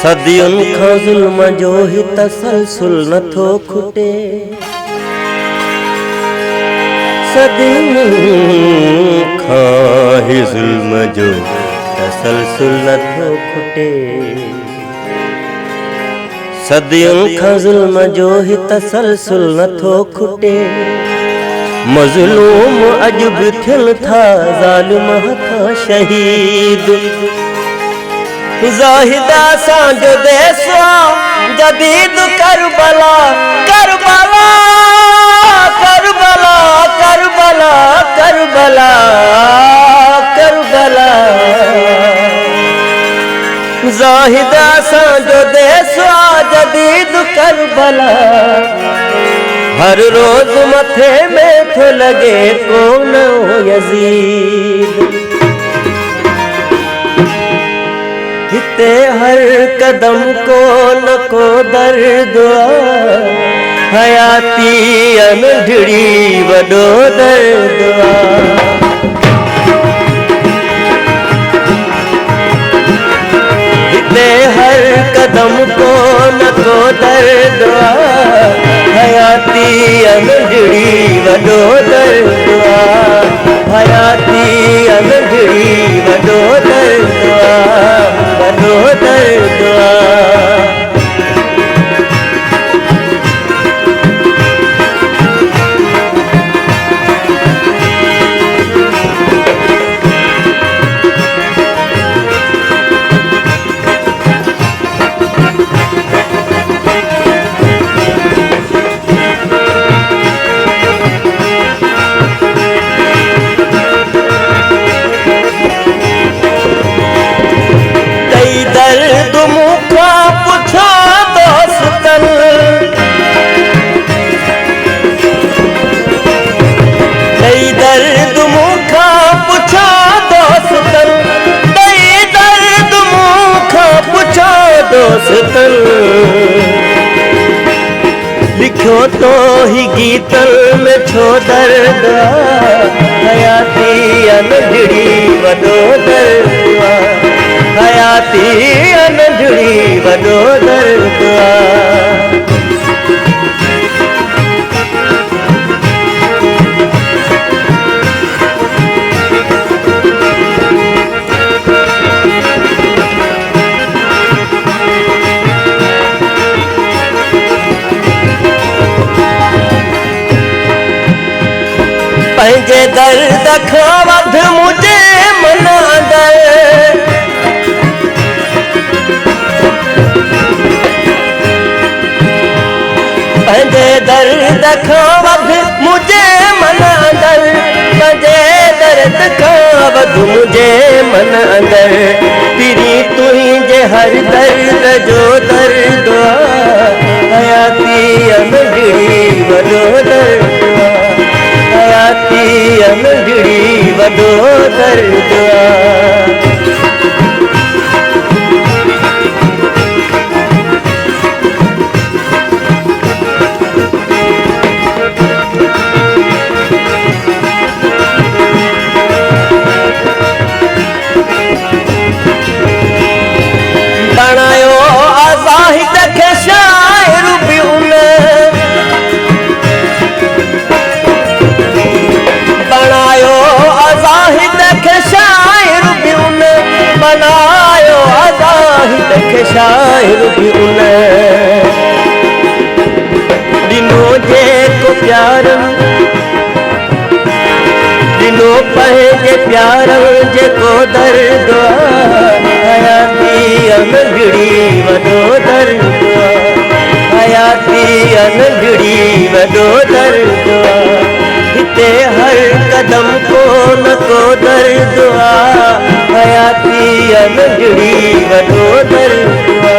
सदियुनि खां ज़ुल्म जो ही तसलसुल नथो खुटे, सदियुनि खां ही ज़ुल्म जो तसलसुल नथो खुटे, सदियुनि खां ज़ुल्म जो ही तसलसुल नथो खुटे। मज़लूम अॼु बि थियनि था ज़ालिम हथां शहीद, ज़ाहिदा सांजो देसो जदीद Karbala Karbala Karbala Karbala Karbala Karbala, ज़ाहिदा सांजो देसो जदीद करबला। हर रोज मथे में थो लगे कौन यजीद, हिते हर कदम को न को दर्द आ, हयाती अनढड़ी वॾो दर्द आ। हिते हर कदम को न को दर्द आ, हयाती अनढड़ी वॾो दर्द आ, हयाती अनढड़ी वॾो दर्द आ, वॾो दर्द आ। दर्द मुखा पुछा दोस्तन, दर्द मुखा पुछा दोस्तन, दर्द मुखा पुछा दोस्तन। लिखो तो ही गीतन में छो दर्द आ, हयाती अनढड़ी वॾो दर्द आ, हयाती अनढड़ी वॾो दर्द आ। पंहिंजे दर्द खां वध मुझे मन अंदर, पंहिंजे दर्द खां वध मुझे मन अंदर, पंहिंजे दर्द खां वध मुझे मन अंदर। तेरी तुंहिंजे हर दर्द जो दर्द आ, हयाती अनढड़ी वॾो दर्द आ, हयाती अनढड़ी वॾो दर्द आ। बनायो आज़ाहिद खे शाइर बि उन, बनायो आज़ाहिद खे शाइर बि उन, बनायो आज़ाहिद खे शाइर बि उन। ॾिनो जेको प्यारनि, ॾिनो पंहिंजे प्यारनि जेको दर्द आ, हयाती अनढड़ी वॾो दर्द आ, हयाती अनढड़ी वॾो दर्द आ। हिते हर कदम को न को दर्द आ, हयाती अनढड़ी वॾो दर्द आ।